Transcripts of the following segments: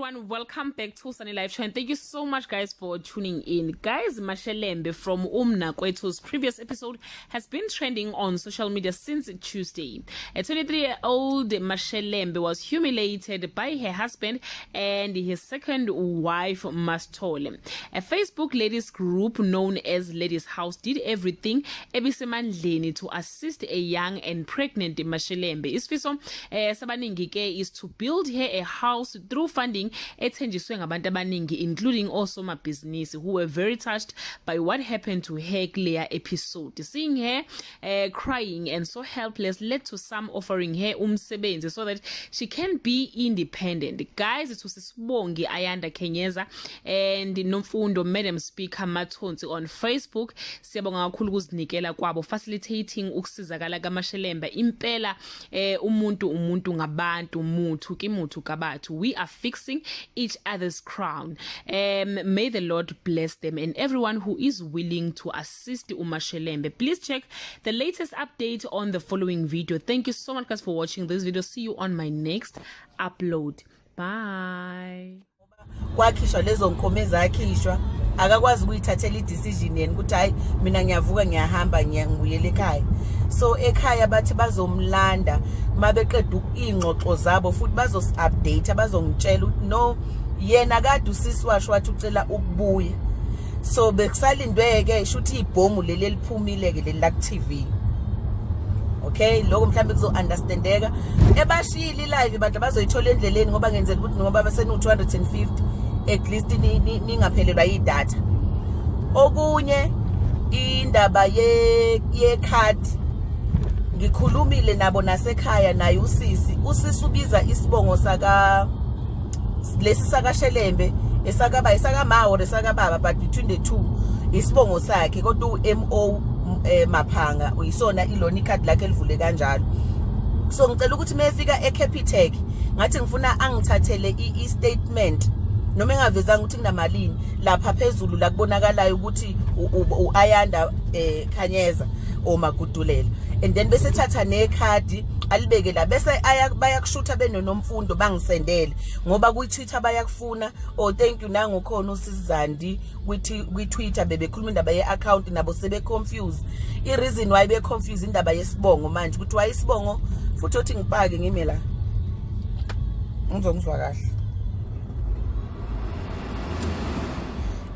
everyone, welcome back to Sunny Live Show and thank you so much guys for tuning in. Guys, Mashelembe from Mnakwethu's previous episode has been trending on social media since Tuesday. A 23-year-old Mashelembe was humiliated by her husband and his second wife, Mastole. A Facebook ladies group known as Ladies House did everything ebisemandleni to assist a young and pregnant Mashelembe. Isifiso sabaningi ke is to build her a house through funding ethenjiswe ngabantu abaningi, including also my business, who were very touched by what happened to her clear episode. Seeing her crying and so helpless led to some offering her umsebenzi so that she can be independent. Guys, it was Sibongi Ayanda Kenyeza and Nomfundo Madam Speaker Matonsi on Facebook. Siyabonga kakhulu ukuzinikela kwabo facilitating ukusizakala kaMashelembe impela umuntu ngabantu muthu kimuthu kabathu. We are fixing each other's crown. May the Lord bless them and everyone who is willing to assist Mashelembe. Please check the latest update on the following video. Thank you so much guys for watching this video. See you on my next upload. Bye. Kwakhishwa lezo nkome zakhishwa akakwazi ukuyithathela i-decision yena ukuthi hayi mina ngiyavuka ngiyahamba ngiyangibuyela ekhaya. So ekhaya bathi bazomlanda mabeqeda ingxoxo zabo futhi bazos-update bazongitshela ukuthi no yena kade usisi washo wathi ucela ukubuya. So bekusalindwe-ke shuthi ibhomu leli eliphumile-ke leli la ku-TV. Okay, lokho mhlambe kuzo-understandeka. Ebashiyile live bantu bazoyithola endleleni ngoba ngenzela ukuthi ngoba basenu-250 at least ningaphelelwa yidatha. Okunye indaba yekhadi ngikhulumile nabo nasekhaya naye usisi ubiza isibongo saka lesi saka Shelembe esakaba isakama or esakababa, but between the two isibongo sakhe kodwa uMO Maphanga uyisona ilona ikhadi lakhe livule kanjalo. So ngicela ukuthi mayefika eCapitec ngathi ngifuna angithathele i-statement noma engavezanga ukuthi kunamalini lapha phezulu la kubonakalayo ukuthi uAyanda Khanyeza oMagudulela, and then bese thatha nekhadi alibeke la bese bayakushutha benonomfundo bangisendele ngoba kuTwitter bayakufuna. Oh thank you nangu khona uSizandi kwi-Twitter bebekhuluma indaba ye-account nabo sebe confuse. I-reason why be confuse indaba yesibongo manje ukuthi why isibongo futhi othi ngipake ngime la ngizongizwa kahle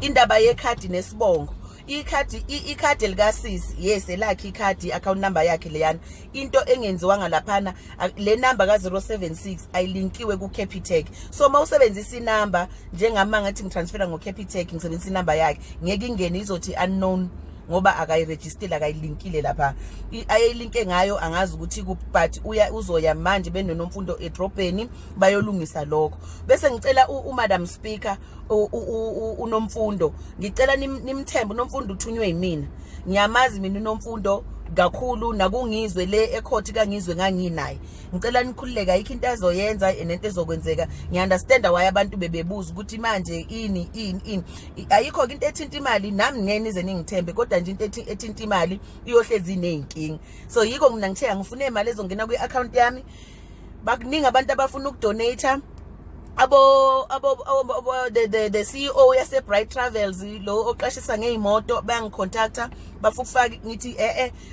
indaba yekhadi nesibongo. Ikhadi likasisi yes elakhe ikhadi account number yakhe leyana into engenziwanga laphana le number ka076 ayilinkiwe kuCapitec. So mawusebenzisa inamba njengama ngathi ngitransfera ngoCapitec ngisebenzisa inamba yakhe ngeke ingene izothi unknown ngoba akayiregister akayilinkile lapha. Ayilinke ngayo angazi ukuthi but uzoya manje benonomfundo edrobheni bayolungisa lokho. Bese ngicela uMadam Speaker unomfundo ngicela nimthembe unomfundo uthunywe yimina. Ngiyamazi mina unomfundo kakhulu nakungizwe le ecourt kangizwe nganginaye. Ngicela nikhululeka ayikho into azoyenza nento ezokwenzeka. Ngiunderstand why abantu bebebuza ukuthi manje ini ayikho into ethinta imali nami ngene ize ningithembe kodwa nje into ethinta imali iyohlezi inenkingi. So yiko mina ngithe ngifuna imali ezongena kwi-account yami. Bakuningi abantu abafuna ukudonate. The CEO yase Bright Travels lo oqashisa ngeimoto bayangicontacta bafukufaka ngithi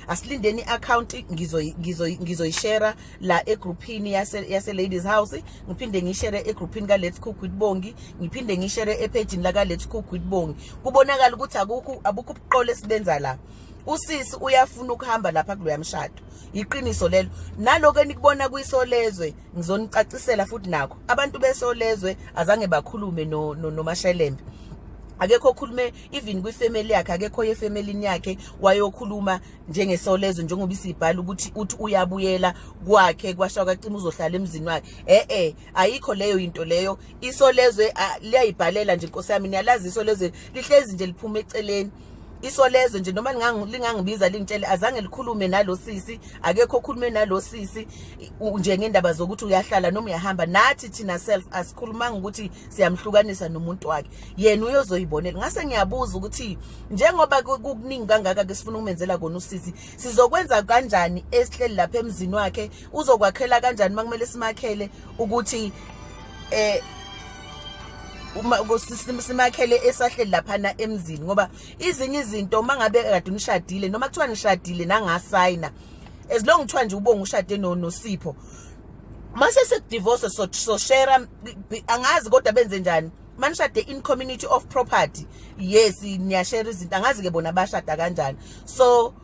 asilindeni account ngizoyishare la egroupini yase Ladies House, ngiphinde ngishare egroupini ka Let's Cook with Bongi, ngiphinde ngishare epage la ka Let's Cook with Bongi. Kubonakala ukuthi abukho ubuqolo esibenza la. Usisi uyafuna ukuhamba lapha kuloya mshado. Iqiniso lelo. Naloko enikubona kuyisolezwe ngizonicacisela futhi nakho. Abantu besolezwe azange bakhulume no Mashelembe. Akekho okhulume even kwifamily yakhe, akekho yefamily yakhe wayokhuluma njengesolezwe njengoba isibhala ukuthi uyabuyela kwakhe kwasha kwacima uzohlala emzini wakhe. Ayikho leyo into leyo. Isolezwe liyayibhalela nje Nkosi yami, niyalazi isolezwe lihlezi nje liphuma eceleni. Isolezwe nje noma lingangibiza lingitshele azange likhulume nalo sisi, akekho okhulume nalo sisi nje ngendaba zokuthi uyahlala noma uyahamba. Nathi thina self asikhulumanga ukuthi siyamhlukanisa nomuntu wakhe, yena uyozoyibonela. Ngase ngiyabuza ukuthi njengoba kukuningi kangaka ke sifuna ukumenzela kona usisi, sizokwenza kanjani esihleli lapha emzini wakhe? Uzokwakhela kanjani makumele simakhele ukuthi simakhele esahleli laphana emzini ngoba izinye izinto mangabe kade nishadile noma kuthiwa nishadile nangasayina as long kuthiwa nje ubonga ushade noSipho mase sekudivorce so share angazi kodwa benze njani manishade in community of property yes niyashare izinto angazi ke bona bashada kanjani so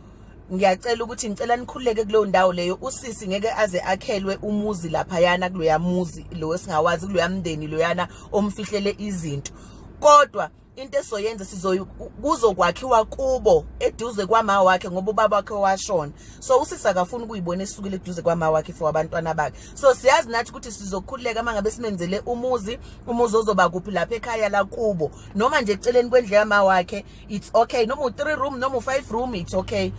ngiyacela ukuthi ngicela nikhuleke kuleyo ndawo leyo usisi ngeke aze akhelwe umuzi lapha yana kuloya muzi lo esingawazi kuloya mndeni loyana omfihlele izinto kodwa into esoyenza kuzokwakhiwa kubo eduze kwama wakhe ngoba ubaba wakhe washona so usisi akafuni ukuyibona esukile eduze kwama wakhe for abantwana bakhe so siyazi nathi ukuthi sizokhuleka mangabe simenzele umuzi ozoba kuphi lapha ekhaya la kubo noma nje eceleni kwendle yama wakhe it's okay noma u3 room noma u5 room it's okay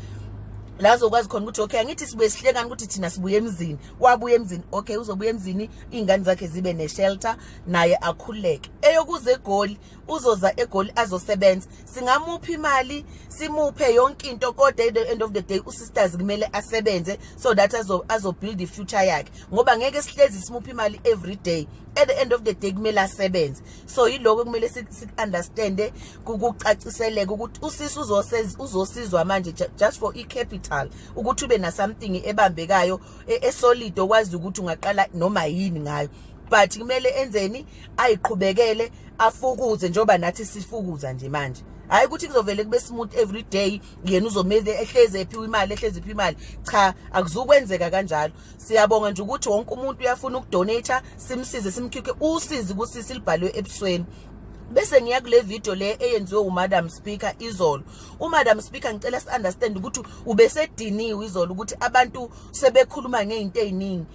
lazo kwazi khona ukuthi okay angithi sibuye sihlekana ukuthi thina sibuye emzini wabuye emzini okay uzobuya emzini ingane zakhe zibe neshelter naye akhuleke eyokuze egoli uzoza egoli azosebenza singamupha imali simuphe yonke into kodwa at the end of the day usisters kumele asebenze so that azo build the future yakhe ngoba ngeke sihlezi simupha imali every day at the end of the day kumele asebenze so yiloko kumele si understand kukucaciseleke ukuthi usisi uzosizwa manje just for capital ukuthi ube na something ebambekayo esolid okwazi ukuthi ungaqala noma yini ngayo but kumele enzeni ayiqhubekele afukuze njoba nathi sifukuza nje manje hayi ukuthi kuzovele kube smooth every day yena uzomele ehleze ephiwa imali cha akuzukwenzeka kanjalo siyabonga nje ukuthi wonke umuntu uyafuna ukudonate simsize simkhiphe usizi kusisi libhalwe ebusweni bese ngiya kule video le eyenziwe uMadam Speaker izolo uMadam Speaker ngicela si understand ukuthi ubesediniwe izolo ukuthi abantu sebekhuluma ngeinto eziningi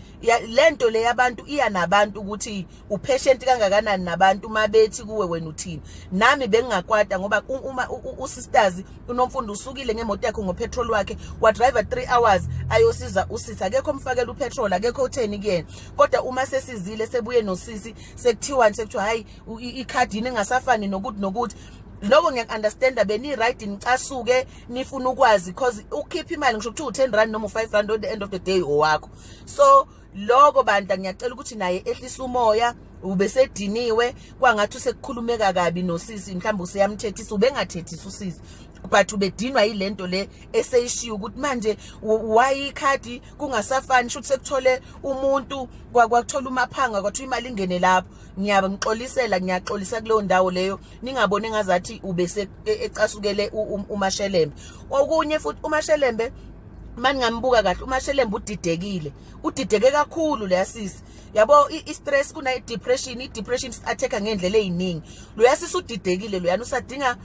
lento le yabantu iya nabantu ukuthi upatient kangakanani nabantu mabethi kuwe wena uthini nami bengingakwata ngoba uma usisters unomfundo usukile ngemoto yakhe ngopetrol wakhe wa driver 3 hours ayosiza usisi akekho umfakela upetrol akekho utheni kuyena kodwa uma sesizile sebuye nosisi sekuthiwa hayi ikhadi ingasafani nokuthi lokho ngiyakunderstanda beni right nicasuke nifuna ukwazi because ukhipha imali ngisho ukuthi u10 rand noma u5 rand at the end of the day owakho so lokho bandla ngiyacela ukuthi naye ehlisa umoya ubesediniwe kwangathi usekukhulumeka kabi nosisi mhlawumbe useyamthethisa ubengathethisa usisi but ubedinwa yilento le eseyishiya ukuthi manje why ikhadi kungasafani shothi sekuthole umuntu kwakuthola umaphanga kwathi imali ingene lapho ngiyaxolisa kuleyo ndawo leyo ningabone ngazathi ubese ecasukele uMashelembe okunye futhi uMashelembe mani ngambuka kahle uMashelembe udideke kakhulu leyasisi yabo i-stress kuna i-depression attack ngendlela eziningi lo yasisi udidekile lo yana usadinga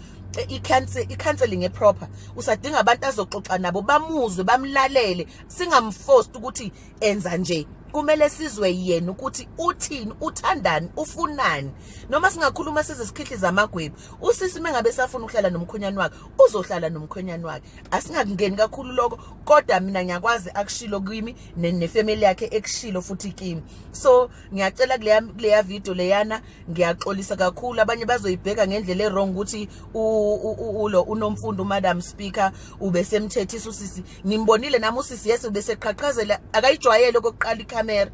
i-counseling eproper usadinga abantu azoxoxa nabo bamuzwe bamlalele singamforced ukuthi enza nje kumele sizwe yena ukuthi uthini uthandani ufunani noma singakhuluma size sikhihliza amagwebu usisi mengabe safuna ukuhlala nomkhonyane wakhe uzohlala nomkhonyane wakhe asingakungeni kakhulu lokho kodwa mina ngiyakwazi akushilo kimi nefamily yakhe ekushilo futhi kimi so ngiyacela kuleya video leyana ngiyaxolisa kakhulu abanye bazoyibheka ngendlela errong ukuthi ulo unomfundo uMadam Speaker ubesemthethisa usisi ngimbonile nami usisi yese ubeseqhaqhazela akayijwayele kokuqala camera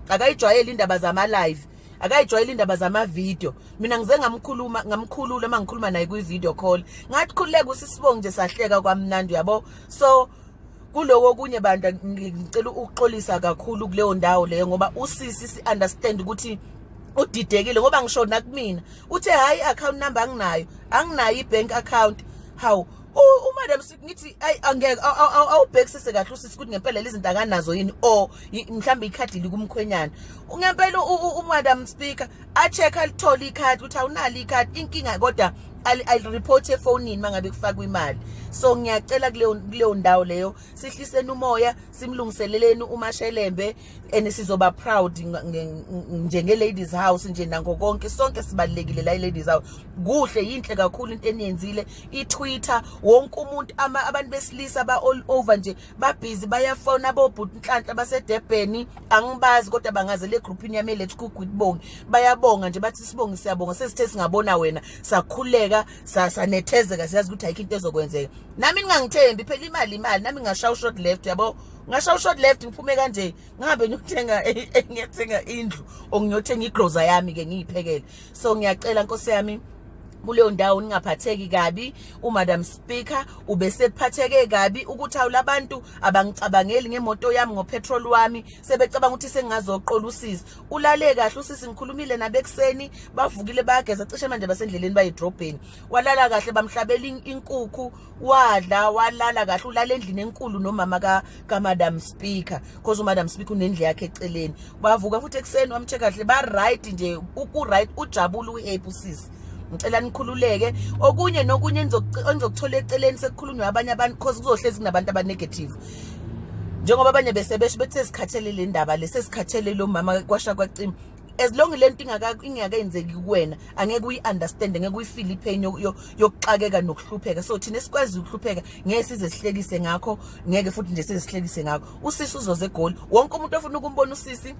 akayijwayele indaba zama live akayijwayele indaba zama video mina ngize ngamkhulula mangikhuluma naye kwi video call ngathi khuleka usisibonge nje sahleka kwamnandi yabo so kuloko kunye bandla ngicela ukuxolisa kakhulu kuleyo ndawo leyo ngoba usisi si understand ukuthi udidekile ngoba ngisho nakumina uthe hayi account number anginayo ibank account how uMadam ngithi angeke awubhekisise kahle usisi ukuthi ngempela lezi zinto akanazo yini or mhlambe ikhadi likumkhwenyana ngempela uMadam Speaker acheck alithola ikhadi uthi awunalo ikhadi inkinga kodwa report efonini mangabe kufakwa imali so ngiyacela kuleyo ndawo leyo sihliseni umoya simlungiseleleni uMashelembe sizoba proud njenge ladies house nje nango konke sonke sibalekile la ladies house kuhle yinhle kakhulu into eniyenzile iTwitter wonke umuntu abantu besilisa ba all over nje ba busy bayafona abobhuti Nhlanhla baseDurban angibazi kodwa bangaze le groupini yami let's cook with Bongi bayabonga nje bathi sibonge siyabonga sesithe singabona wena sakhuleka siyakhululeka sanethezeka siyazi ukuthi ayikho into ezokwenzeka nami ningangithembi phela imali nami ngashaya short left yabo ngashaya short left ngiphume kanje ngabe ngiyothenga indlu ngiyothenga igroza yami ke ngiyiphekele so ngiyacela Nkosi yami kuleyo ndawo ningaphatheki kabi uMadam Speaker ubesephatheke kabi ukuthi awulabantu abangicabangeli ngemoto yami ngopetrol wami sebecabanga ukuthi sengazoqola usisi ulale kahle usisi ngikhulumile nabekuseni bavukile bayageza cishe manje basendleleni bayedrobheni walala kahle bamhlabela inkukhu wadla walala kahle ulala endlini enkulu nomama kaMadam Speaker because uMadam Speaker unendle yakhe eceleni bavuka futhi ekseni wamche kahle ba right nje uku right ujabula uhappy usisi ngicela nikhululeke okunye nokunye enizokuthola eceleni sekukhulunywa abanye abantu because kuzohlezi kunabantu abanegative njengoba abanye besebeshe bethe sikhathele le ndaba lesesikhathele lo mama kwasha kwacima as long lento ingakenzeki kuwena angeke uyiunderstand angeke uyifeel ipain yokuxakeka nokuhlupheka so thina sikwazi ukuhlupheka ngeke size sihlekise ngakho ngeke futhi nje sizihlekise ngakho usisi uzoze egoli wonke umuntu ofuna ukumbona usisi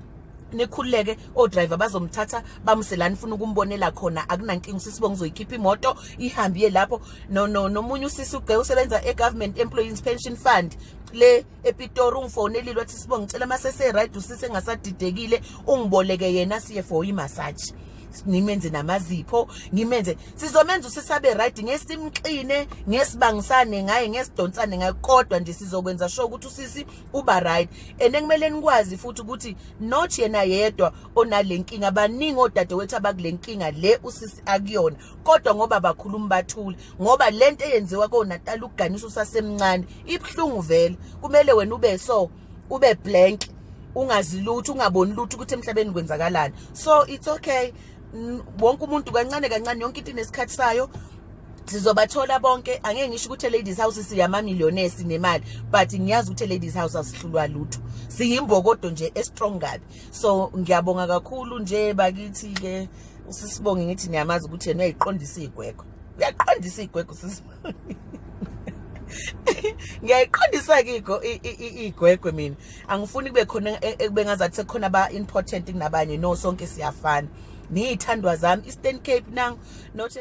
nekhululeke driver bazomthatha bamselani ufuna ukumbonela khona akunankinga usisibonga uzoyikhipha imoto ihambiye lapho nomunye usisi ugceke usebenza eGovernment Employees Pension Fund le ePitori ungifonelile wathi sibonga ngicela masese right usisi engasadidekile ungiboleke yena siye for imassage nimenze namazipho ngimenze sizomenza usisabe right ngesimxine ngesibangisane ngaye ngesidonsane ngaye kodwa nje sizokwenza sure ukuthi usisi uba right kumele nikwazi futhi ukuthi not yena yedwa onalenkinga abaningi odadewethu abakulenkinga le usisi akuyona kodwa ngoba bakhuluma bathule ngoba lento eyenziwa koNatal ukuganisha usasemncane ibhlungu vele kumele wena ube blank ungazi lutho ungaboni lutho ukuthi emhlabeni kwenzakalani so it's okay wonke umuntu kancane yonke into inesikhathi sayo sizobathola bonke angeke ngisho ukuthi ladies house siyama millionaires nemali but ngiyazi ukuthi ladies house asihlulwa lutho siyimbokodo nje estrong kabi so ngiyabonga kakhulu nje bakithi ke usisibonge ngithi niyamazi ukuthi yena uyayiqondisa uyaqondisa igwegwe sisibonge ngiyayiqondisa igwegwe mina angifuni kube khona ekube ngazathi sekukhona aba important kunabanye no sonke siyafana niyithandwa zami Eastern Cape nangu not